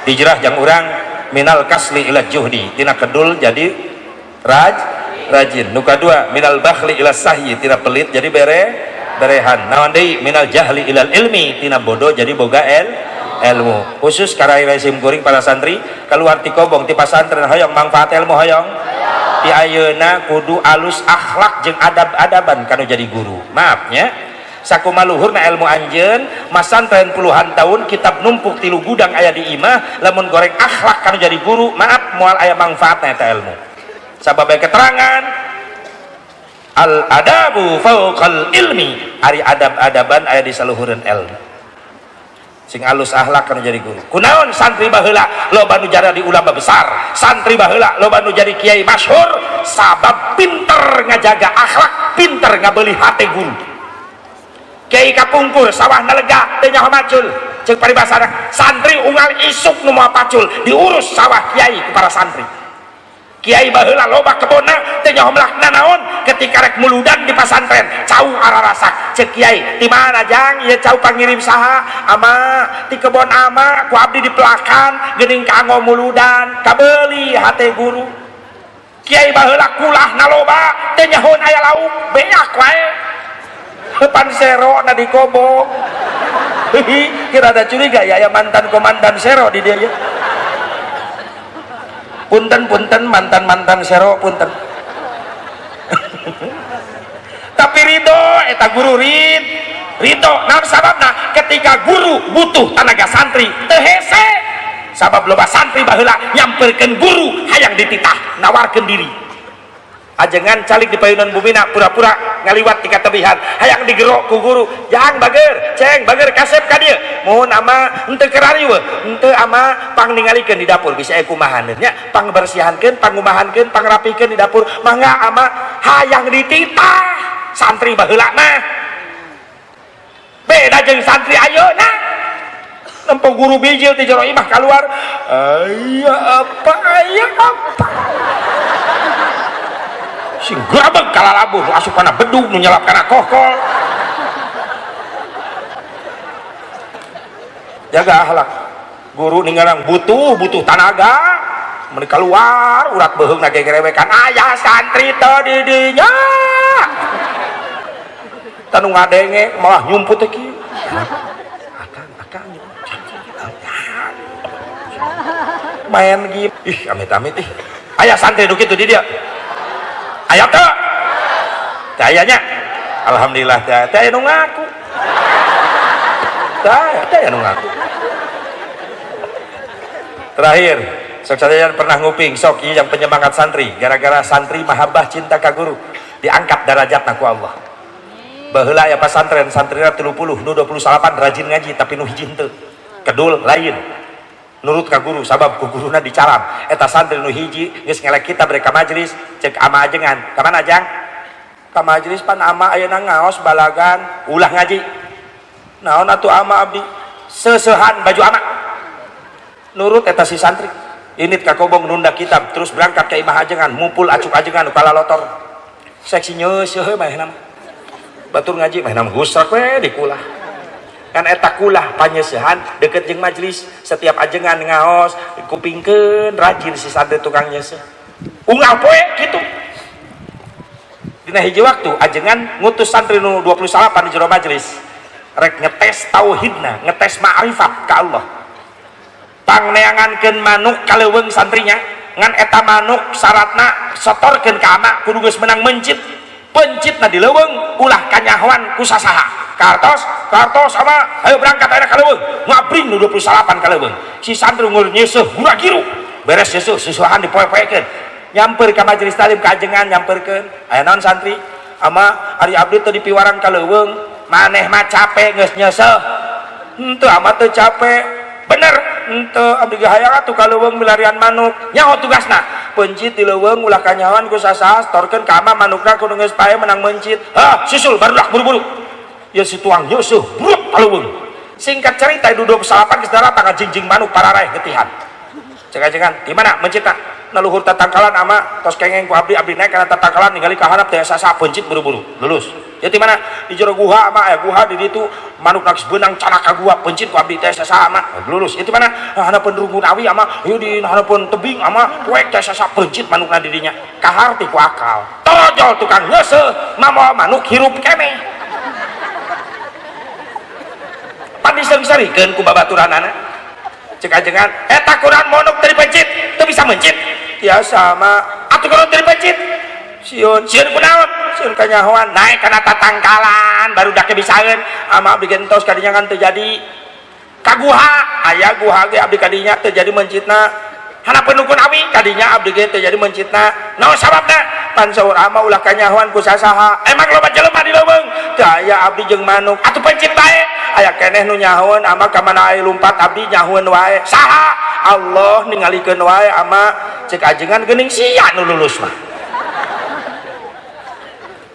hijrah jang urang minal kasli ila juhdi tina kedul jadi rajin. Nu kadua minal bakhli ila sahyi tina pelit jadi berehan. Naon deui minal jahli ilal ilmi tina bodoh jadi boga ilmu. Khusus karai resim kuring para santri keluar ti kobong ti pasantren hoyong manfaat ilmu hoyong ti ayeuna kudu alus akhlak jeung adab-adaban kanu jadi guru. Maafnya sakumaha luhurna ilmu anjeun masantren puluhan tahun kitab numpuk tilu gudang aya di imah lamun goreng akhlak kanu jadi guru maaf moal aya manfaatna eta ilmu. Sabab keterangan al adabu fauqal ilmi ari adab-adaban aya di saluhureun ilmu. Sing alus akhlak kan jadi guru. Kunaon santri baheula loba nu jara di ulama besar, santri baheula loba nu jadi kiai masyhur sabab pinter ngajaga akhlak, pinter ngabeuli hate guru. Kiai kapungkur sawah lega teu nyaho macul ceuk paribasana santri unggal isuk nu moal pacul diurus sawah kiai ku para santri. Kiai baheula loba kebonna teu nyaho melakna naon ketika rek muludan di pasantren cau ararasak ceuk kiai di mana jang ieu cau pangirim saha ama ti kebon ama ku abdi di pelakan geuning kanggo muludan kabeuli hate guru. Kiai baheula kulahna loba teu nyahoan aya lauk beak wae depan sero na di kobong. Kira ada curiga ya mantan komandan sero di dia ya. Punten mantan sero punten. Tapi ridho eta guru ridho naon sababna ketika guru butuh tenaga santri teu hese sabab loba santri baheula nyamperkeun guru hayang dititah nawarkeun diri ajengan calik di payunan bumina pura-pura ngaliwat tika tebihan hayang digerok ku guru jang bager ceng bager kasep ka dieu mohon ama henteu kerari we henteu ama pang ningalikeun di dapur bisa kumahan nya pang bersihankeun pangumahankeun pangrapikeun di dapur mangga ama hayang dititah santri baheula mah beda jeung santri ayeuna nempo guru bijil ti jero imah keluar aya apa sing grabeg kalalabuh asupana bedug nu nyelap kana kokol. Jaga akhlak guru ninggalang butuh tenaga mun keluar urat beheungna ge gerewekan aya santri teu di dinya tanu ngadenge malah nyumput teh kieu akang main gitu ih amit-amit ih aya santri nu kitu di dia aya teu teh ayanya alhamdulillah teh aya nu ngaku teh aya nu ngaku. Terakhir sok sadayana pernah nguping sok ieu yang penyemangat santri gara-gara santri mahabbah cinta ka guru diangkat derajatna ku Allah. Baheula aya pasantren santrina 30 nu 28 rajin ngaji tapi nu hiji henteu kedul lain nurut ka guru sabab ku guruna dicalam eta santri nu hiji geus ngelek kita bere ka majelis ceuk ama ajengan ka mana jang ka majelis pan ama ayeuna ngaos balagan ulah ngaji naon atuh ama abdi seusehan baju ama nurut eta si santri init ka kobong nunda kitab terus berangkat ke imah ajengan mumpul acuk ajengan nu kalalotor seksi nyeuseun mah nama batur ngaji mah nama gusrak we dikulah kan eta kulah panyeusehan deket jeung majelis setiap ajengan ngaos kupingkeun rajin si santri tukang nyeuseuh unggal poe kitu dina hiji waktu ajengan ngutus santri nu 28 di jero majelis rek ngetes tauhidna ngetes ma'rifat ka Allah pangneangankeun manuk kaleuweung santrinya ngan eta manuk syaratna setorkeun ka ama kudu geus menang mencit pencitna di leuweung ulah kanyahoan ku sasaha kartos ama ayo berangkat ayeuna ka leuweung ngabring nu 28 ka leuweung si santri ngur nyeuseum gura-giru beres nyeuseum susuhan dipoe-poekeun nyamper ka majelis talim ka ajengan nyamperkeun aya naon santri ama ari abdi teu dipiwaran ka leuweung maneh mah capek geus nyeuseum henteu ama teu capek bener henteu abdi ge hayang atuh ka leuweung milarian manuk nyaho tugasna pencit di leuweung ulah kanyahoan ku sasaha storkeun ka ama manukna kudu geus pae menang mencit susul barudak buru-buru ya si tuang nyeuseum bruk ka leuweung singkat cerita 28 geus datang ka jingjing manuk pararaeh getihan ceuk ajengan di mana mencitna na luhur tatangkalan ama tos kengeng ku abdi naik kana tatangkalan ningali ka harap teh sasaha pencit buru-buru lulus jadi mana di jero guha mah guha di ditu manuk nangis benang canaka gua pencit ku abdi teh sasama lulus itu mana hanapeun rungun awi ama ieu di hanapeun tebing ama poek teh sasa pencit manukna di dinya kaharti ku akal tojol tukang ngeuseuh mah manuk hirup keneh pan diseung-seurikeun ku babaturanana cek ajengan eta kurang manuk teu dipencit teu bisa mencit biasa mah atuh kurang teu dipencit sieun kunaon sieun kanyahoan naik kana tatangkalan baru dak bisaeun ama abdi gentos kadinya kan terjadi kaguha aya guha ge abdi kadinya terjadi mencitna hanapeun nukun awi kadinya abdi ge terjadi mencitna naon sababna pan saur ama ulah kanyahoan ku sasaha emang loba jelema di leuweung teu aya abdi jeung manuk atuh pencit bae aya keneh nu nyahoeun ama ka mana aya lumpat abdi nyahoeun wae saha Allah ningalikeun wae ama cek ajengan geuning sia nu lulus mah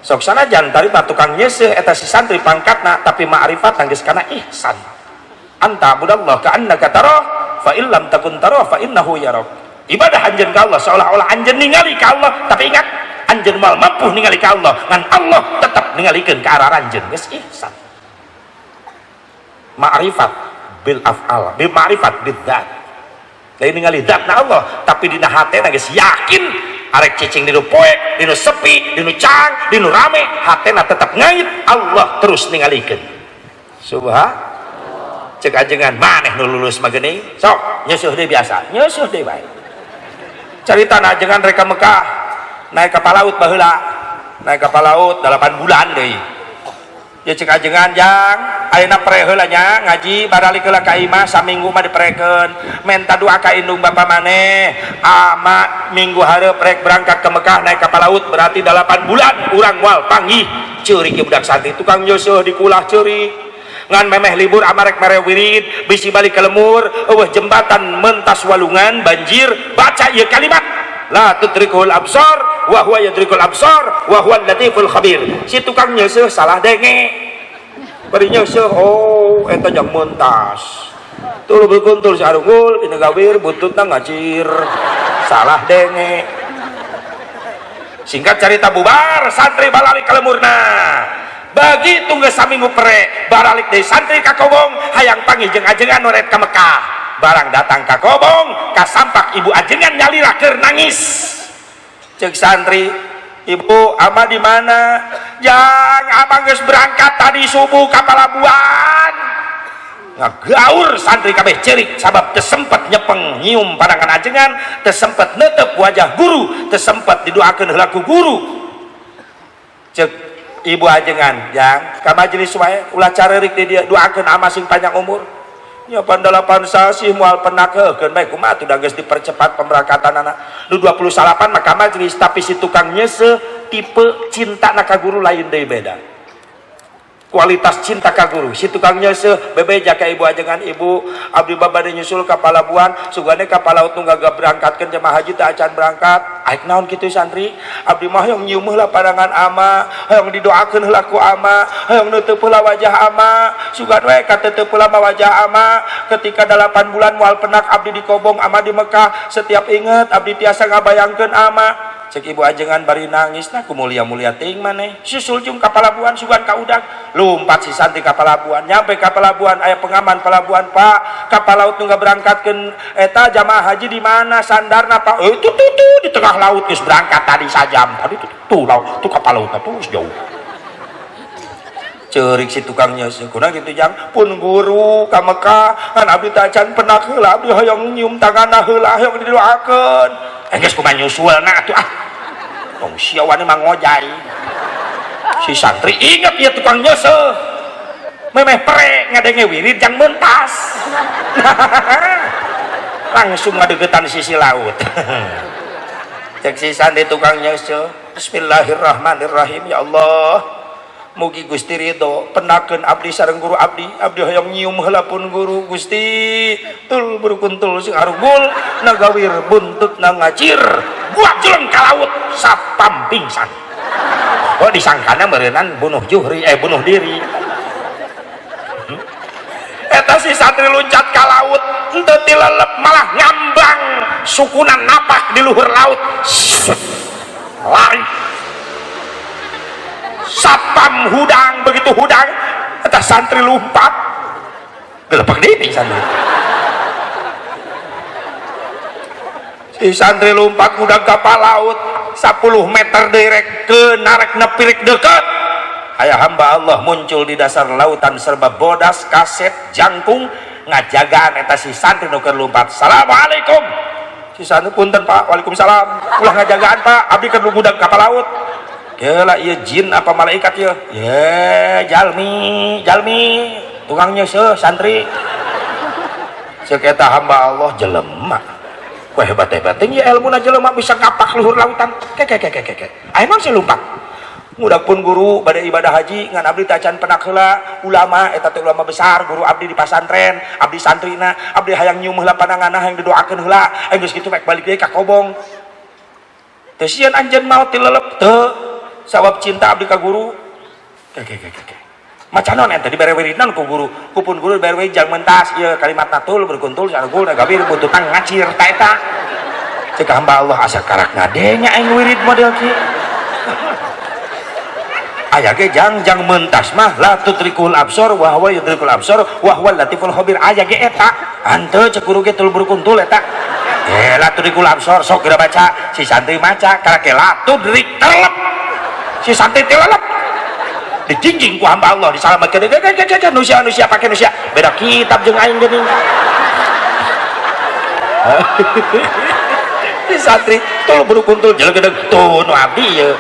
sok sanajan tari tukang nyeseh eta si santri pangkatna tapi ma'rifat geus kana ihsan anta budallah ka annaka tarah fa illam takun tarah fa innahu yarak ibadah anjeun ka Allah seolah-olah anjeun ningali ka Allah tapi ingat anjeun moal mampu ningali ka Allah ngan Allah tetap ningalikeun ka arah anjeun geus ihsan ma'rifat bil af'al bil ma'rifat bid dzat lain ningali dzatna Allah tapi dina hatena geus yakin arek cicing dinu poek, dinu sepi, dinu cang, dinu rame, hatena tetap ngait Allah terus ningalikeun. Subhan. Cek ajengan maneh nu lulus mah geuning. Sok nyeusuh deui biasa, nyeusuh deui bae. Caritana ajengan rek ka Mekah, naik kapal laut baheula. Naik kapal laut 8 bulan deui. Ya cek ajengan jang ayeuna pre heula nya ngaji baralik heula ka imah saminggu mah diprekeun menta doa ka indung bapa maneh ama minggu hareup rek berangkat ke Mekah naik kapal laut berarti 8 bulan urang moal panggih ceurik budak santri tukang nyeusuh dikulah ceurik ngan memeh libur ama rek mere wirid bisi balik ke lemur eueuh jembatan mentas walungan banjir baca ieu kalimat la tudrikul absar wa huwa yadrikul absar wa huwa latiful khabir si tukang nyeusuh salah denge bari nyeusuh oh eta jang mentas tuluy beuntul si arungul dina gawir bututna ngacir salah denge singkat cerita bubar santri balalik ka lemurna begitu geus saminggu pre baralik deui santri ka kobong hayang panggih jeung ajengan noret ka Mekah barang datang ka kobong ka sampak ibu ajengan nyalira keur nangis cek santri ibu ama di mana jang ama geus berangkat tadi subuh ka Palabuhan ngagaur santri kabeh cerik sabab teu sempet nyepeng nyium pandangan ajengan teu sempet neuteup wajah guru teu sempet didoakeun heula ku guru cek ibu ajengan jang ka majelis wae ulah careurik di dia doakeun ama sing panjang umur nya pan 8 sasi moal penakeun bae kumaha teh geus dipercepat pemberangkatan anak nu 29 maka majelis tapi si tukang nyeuseum tipe cinta ka guru lain deui beda kualitas cinta ka guru si tukang nyeuseum bebeja ka ibu ajengan ibu abdi babade nyusul ka Palabuhan sugane kapal laut nu gaga berangkatkeun jemaah haji teh acan berangkat aik naon kitu santri abdi mah hoyong nyium heula pandangan ama hoyong didoakeun heula ku ama hoyong neuteuk heula wajah ama sugan we ka teuteuk heula wajah ama ketika 8 bulan moal penak abdi di kobong ama di Mekah setiap inget abdi tiasa ngabayangkeun ama cek ibu ajengan bari nangis nah ku mulia-mulia ting maneh susul jeung ka Palabuhan sugan ka udag lumpat si santri ka Palabuhan nyampe ka Palabuhan aya pengaman Palabuhan Pak kapal laut nu berangkatkeun eta jamaah haji di mana sandarna Pak itu di tengah laut geus berangkat tadi sajam tadi tuh laut tuh kapal lautna tuh jauh ceurik si tukang nyeuseum kunaon kitu jang pun guru ka Mekah kan abdi teh acan penak heula abdi hoyong nyium tanganna heula hoyong didoakeun geus kumaha nyusulna atuh ah tong siawan mah ngojai si santri inget ya tukang nyeuseum memeh pre ngadenge wirid jang mentas langsung ngadeugetan sisi laut cek si santri tukang nyeuseum bismillahirrahmanirrahim ya Allah mugi Gusti ridho penakeun abdi sareng guru abdi hoyong nyium heula pun guru Gusti tul berukuntul sing arugul nagawir buntutna ngacir buat jeleng ka laut sapam pingsan oh disangkana meureunan bunuh diri eta si santri loncat ka laut henteu tilelep malah ngambang sukunan napak di luhur laut lari satpam hudang begitu hudang eta santri lumpat gelepek deui santri. Si santri lumpat hudang kapal laut 10 meter derek ke narek nepirik deket aya hamba Allah muncul di dasar lautan serba bodas kaset jangkung ngajagaan eta si santri nu keur lumpat. Assalamualaikum. Si santri punten Pak. Waalaikumsalam. Ulah ngajagaan Pak, abdi keur hudang kapal laut. Geula ieu jin apa malaikat ieu? Ye jalmi tukang nyeuseum santri. Ceuk eta hamba Allah jelema. Ku hebat-hebat teh ilmuna jelema bisa ngapak luhur lautan. Aya naon sih lumpat? Mudah pun guru pada ibadah haji ngan abdi tacan penak heula ulama eta teh ulama besar guru abdi di pasantren abdi santrina abdi hayang nyumuh lah pandanganna hayang didoakeun heula aya geus kitu rek balik deui ka kobong teu sieun anjeun maot ti lelep teu sabab cinta abdi ka guru macan naon eta dibere wiridan ku guru kupun guru dibere wirid jang mentas ieu kalimatna tul berkuntul sarugul gabir bututan ngacir ta eta ceuk hamba Allah asa karak ngadenya aing wirid model kieu aya ge jang mentas mah la tutrikul absor wa huwa yudrikul absor wa huwa latiful khabir aya ge eta hanteu cek guru ge tul berkuntul eta la tutrikul absor sok geura baca si santri maca karake la tudrik telep si santri telep dijingjing ku hamba Allah disalametkeun nusia pake nusia beda kitab jeung aing geuning si santri tul berkuntul jelegedeg tuh nu abdi ieu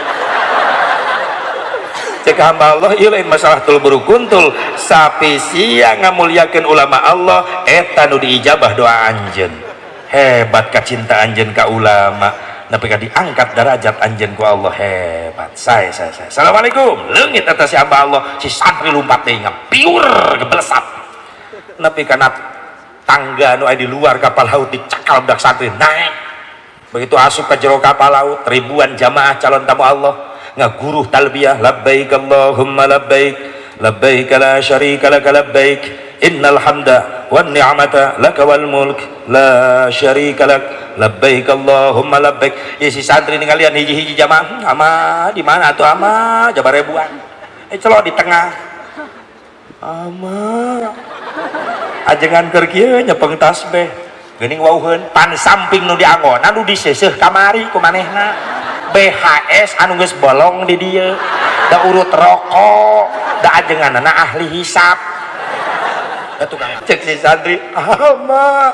cek hamba Allah ieu lain masalah tul berukuntul sapi sia ngamuliakeun ulama Allah eta nu diijabah doa anjeun hebat kacinta anjeun ka ulama nepi ka diangkat derajat anjeun ku Allah hebat saya assalamualaikum leungit eta si hamba Allah si santri lumpat deui ngapiur geblesat nepi kana tangga nu aya di luar kapal laut dicakal budak santri naik begitu asup ka jero kapal laut ribuan jamaah calon tamu Allah ngaguruh talbiyah labbaik Allahumma labbaik labbaik la syarika lak labbaik innal hamda wan ni'mata lak wal mulk la syarika lak labbaik Allahumma labbaik ya si santri ningalian hiji-hiji jamaah ama di mana atuh ama jabar ribuan celok di tengah ama ajengan keur kieu nyepeng tasbih geuning wauheun pan samping nu dianggona nu diseuseuh kamari ku manehna BHS anu geus bolong di dieu da urut rokok da ajenganna ahli hisab da tukang cek si santri ama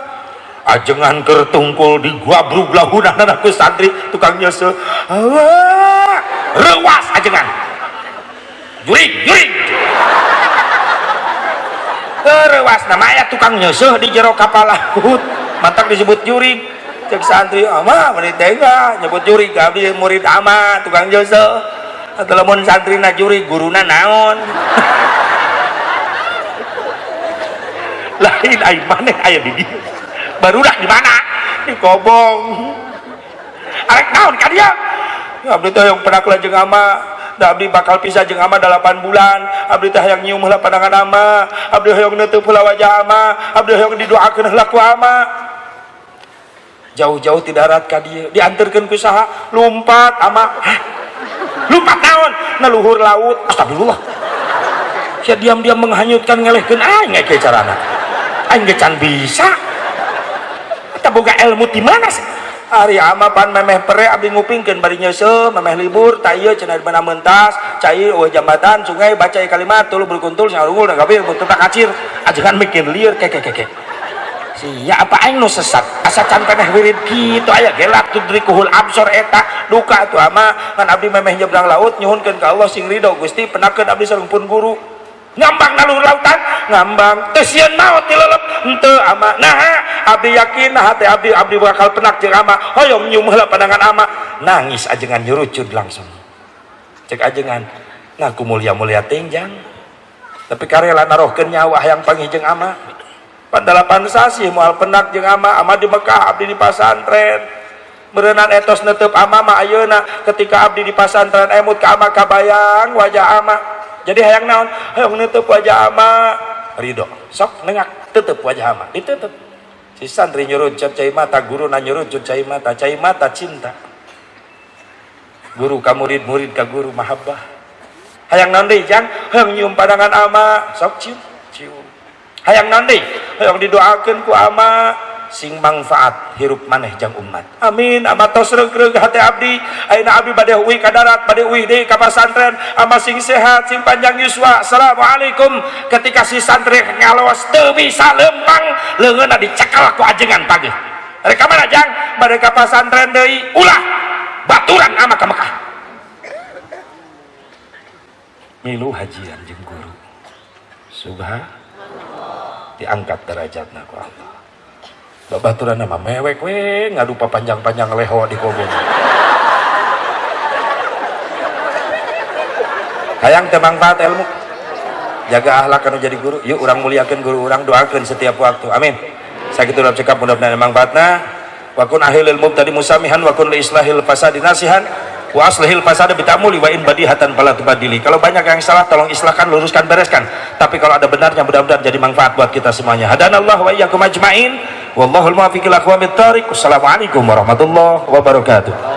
ajengan keur tungkul di guabrug lahunana ku santri tukang nyeuseum rewas ajengan juring rewas nama aya tukang nyeuseum di jero kapal laut mantak disebut juring cek santri ama meuni teh nyebut juri ka abdi murid ama tukang jasa atuh lamun santrina juri guruna naon lain ai maneh aya di dieu barudak di mana di kobong arek naon ka dieu abdi teh yang pernah jeung ama da abdi bakal pisah jeung ama 8 bulan abdi teh hayang nyium heula pandangan ama abdi hayang neuteuf heula wajah ama abdi hayang didoakeun heula ku ama jauh-jauh ti darat ka dieu dianterkeun ku saha lumpat ama lumpat naon na luhur laut astagfirullah sia diam-diam menghanyutkan ngelehkeun aing ge carana aing ge can bisa eta boga ilmu ti mana sih ari ama pan memeh pere abdi ngupingkeun bari nyeuseum memeh libur ta ieu cenah di mana mentas cai eueuh jambatan sungai baca kalimat tuluy berkuntul sarungul gabir butuh kacir ajengan mikir lieur keke sia apa aing nu sesat asa can peneh wirid kitu aya gelak tudrikuhul absor eta duka atuh ama ngan abdi memeh nyebrang laut nyuhunkeun ka Allah sing ridho Gusti penakeun abdi sareng pun guru ngambang na luhur lautan ngambang teu sieun maot ti leuleup henteu ama naha abdi yakin naha teh abdi bakal penak jeung ama hoyong nyium heula pandangan ama nangis ajengan nyurucud langsung cek ajengan ngaku mulia-mulia tenjang tapi karela narohkeun nyawa hayang panggih ama pandalapan sasi moal penak jeung ama di Mekah abdi di pasantren berenang etos netep ama mah ayeuna ketika abdi di pasantren emut ka ama kabayang wajah ama jadi hayang naon hayang netep wajah ama ridho sok nengak tetep wajah ama ditetep si santri nyurucut cai mata guru na nyurucut cai mata cinta guru ka murid ka guru mahabbah hayang naon deui jang hayang nyium pandangan ama sok cium hayang naon deui hayang didoakeun ku ama sing manfaat hirup maneh jang umat. Amin. Ama tos reug-reug hati abdi ayeuna abdi bade uwi ka darat bade uwi deui ka pasantren ama sing sehat sing panjang yuswa. Assalamualaikum. Ketika si santri ngaloos teu bisa lempang leungeunna dicekal ku ajengan pageuh. Mereka mana jang bade ka pasantren deui ulah baturan ama ka Mekah. Milu hajian jeung guru. Subhanallah. Diangkat derajatna ku Allah. Babaturan nama mewek we ngadu panjang-panjang leho di kobong. Hayang teu manfaat ilmu. Jaga akhlak anu jadi guru. Yuk urang muliakeun guru urang, doakeun setiap waktu. Amin. Sakitu urang cekap mudah-mudahan manfaatna. Wa kun ahilil mubtadi musamihan wa kun li islahil fasadi nasihan wa aslihil fasada bitamuli wa in badihatan fala tubadili. Kalau banyak yang salah tolong islahkan, luruskan, bereskan. Tapi kalau ada benarnya mudah-mudahan jadi manfaat buat kita semuanya. Hadanallahu wa iyyakum ajmain. Wallahul muwaffiq ila aqwamit thoriq. Wassalamualaikum warahmatullahi wabarakatuh.